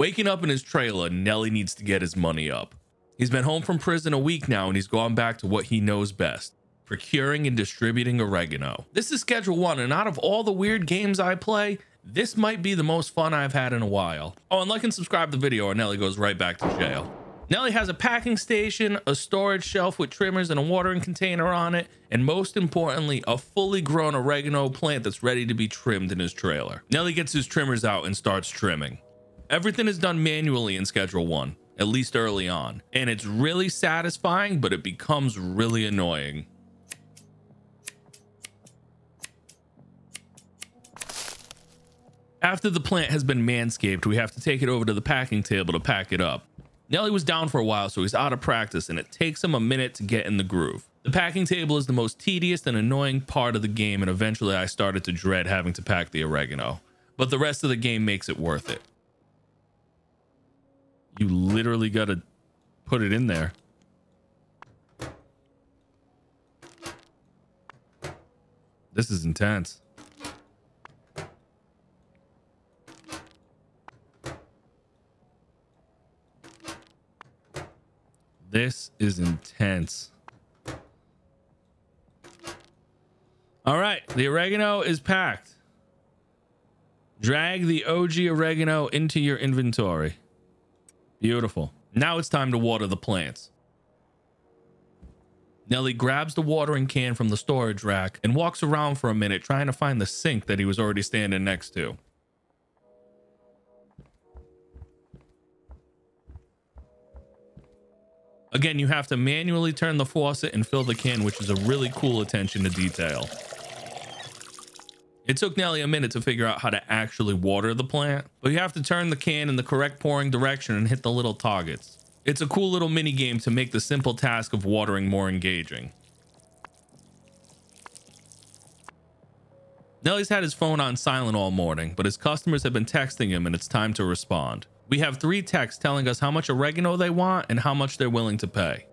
Waking up in his trailer, Nelly needs to get his money up. He's been home from prison a week now, and he's gone back to what he knows best: procuring and distributing oregano. This is schedule 1, and out of all the weird games I play, this might be the most fun I've had in a while. Oh, and like and subscribe to the video or Nelly goes right back to jail. Nelly has a packing station, a storage shelf with trimmers and a watering container on it, and most importantly, a fully grown oregano plant that's ready to be trimmed in his trailer. Nelly gets his trimmers out and starts trimming. Everything is done manually in schedule 1, at least early on, and it's really satisfying, but it becomes really annoying. After the plant has been manscaped, we have to take it over to the packing table to pack it up. Nelly was down for a while, so he's out of practice, and it takes him a minute to get in the groove. The packing table is the most tedious and annoying part of the game, and eventually I started to dread having to pack the oregano, but the rest of the game makes it worth it. You literally gotta put it in there. This is intense. This is intense. All right, the oregano is packed. Drag the OG oregano into your inventory. Beautiful. Now it's time to water the plants. Nelly grabs the watering can from the storage rack and walks around for a minute trying to find the sink that he was already standing next to. Again, you have to manually turn the faucet and fill the can, which is a really cool attention to detail. It took Nelly a minute to figure out how to actually water the plant, but you have to turn the can in the correct pouring direction and hit the little targets. It's a cool little mini game to make the simple task of watering more engaging. Nelly's had his phone on silent all morning, but his customers have been texting him and it's time to respond. We have 3 texts telling us how much oregano they want and how much they're willing to pay.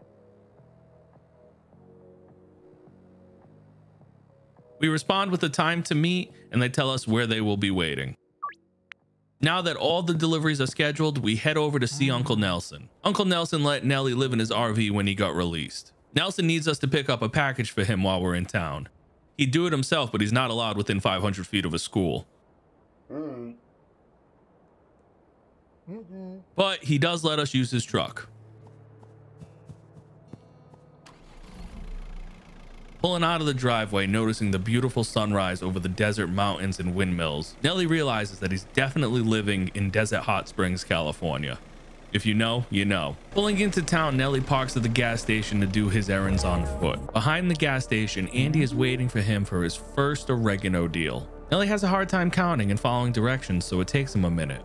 We respond with the time to meet, and they tell us where they will be waiting. Now that all the deliveries are scheduled, we head over to see Uncle Nelson. Uncle Nelson let Nelly live in his RV when he got released. Nelson needs us to pick up a package for him while we're in town. He'd do it himself, but he's not allowed within 500 feet of a school. But he does let us use his truck. Pulling out of the driveway, noticing the beautiful sunrise over the desert mountains and windmills, Nelly realizes that he's definitely living in Desert Hot Springs, California. If you know, you know. Pulling into town, Nelly parks at the gas station to do his errands on foot. Behind the gas station, Andy is waiting for him for his first oregano deal. Nelly has a hard time counting and following directions, so it takes him a minute.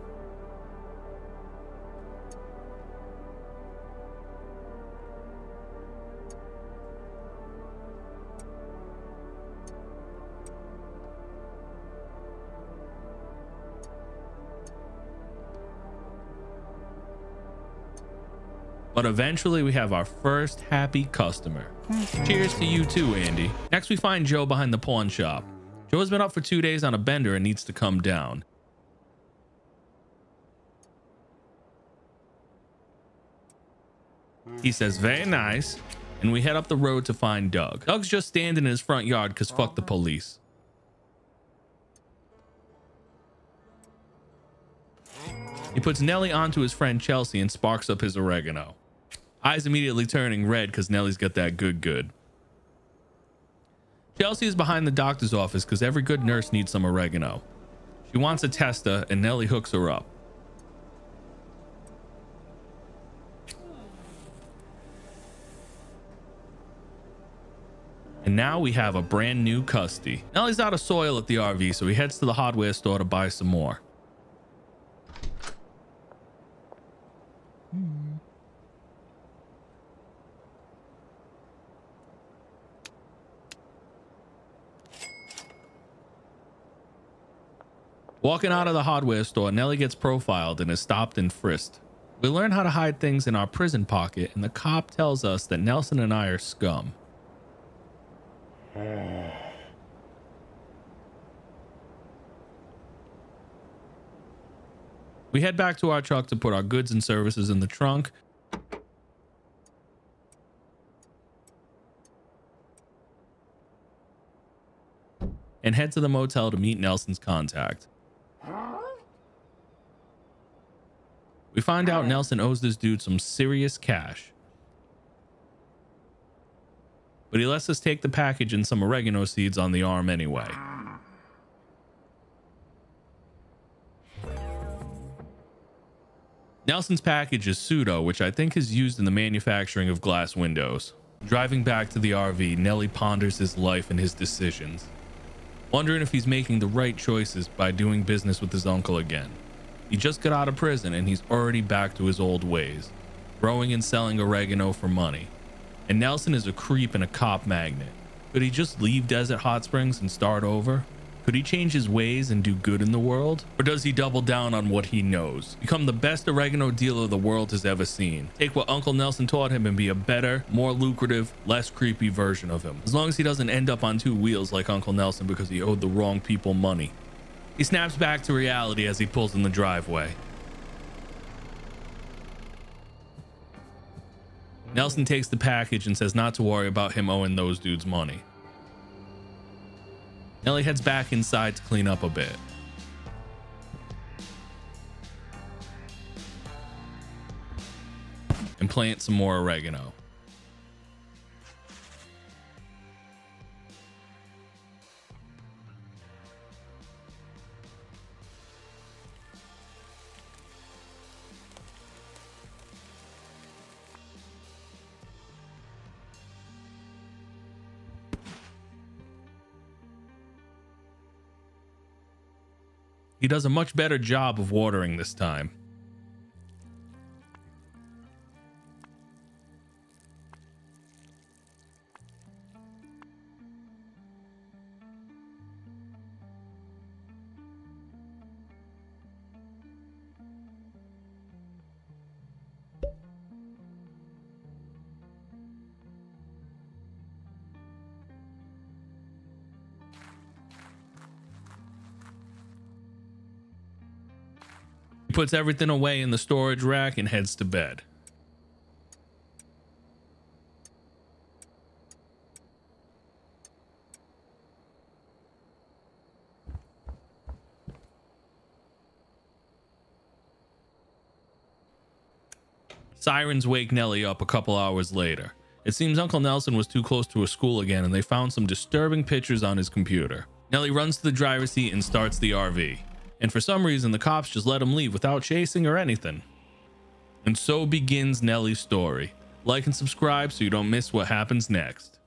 But eventually we have our first happy customer. Cheers to you too, Andy. Next we find Joe behind the pawn shop. Joe has been up for 2 days on a bender and needs to come down. He says, very nice. And we head up the road to find Doug. Doug's just standing in his front yard because fuck the police. He puts Nelly onto his friend Chelsea and sparks up his oregano. Eyes immediately turning red because Nelly's got that good. Chelsea is behind the doctor's office because every good nurse needs some oregano. She wants a tester and Nelly hooks her up. And now we have a brand new custody. Nelly's out of soil at the RV, so he heads to the hardware store to buy some more. Walking out of the hardware store, Nelly gets profiled and is stopped and frisked. We learn how to hide things in our prison pocket, and the cop tells us that Nelson and I are scum. We head back to our truck to put our goods and services in the trunk. And head to the motel to meet Nelson's contact. We find out Nelson owes this dude some serious cash. But he lets us take the package and some oregano seeds on the arm anyway. Nelson's package is pseudo, which I think is used in the manufacturing of glass windows. Driving back to the RV, Nelly ponders his life and his decisions, wondering if he's making the right choices by doing business with his uncle again. He just got out of prison and he's already back to his old ways, growing and selling oregano for money. And Nelson is a creep and a cop magnet. Could he just leave Desert Hot Springs and start over? Could he change his ways and do good in the world? Or does he double down on what he knows, become the best oregano dealer the world has ever seen, take what Uncle Nelson taught him and be a better, more lucrative, less creepy version of him, as long as he doesn't end up on two wheels like Uncle Nelson because he owed the wrong people money? He snaps back to reality as he pulls in the driveway. Nelson takes the package and says not to worry about him owing those dudes money. Nelly heads back inside to clean up a bit. And plant some more oregano. He does a much better job of watering this time. Puts everything away in the storage rack and heads to bed. Sirens wake Nelly up a couple hours later. It seems Uncle Nelson was too close to a school again and they found some disturbing pictures on his computer. Nelly runs to the driver's seat and starts the RV. And for some reason, the cops just let him leave without chasing or anything. And so begins Nelly's story. Like and subscribe so you don't miss what happens next.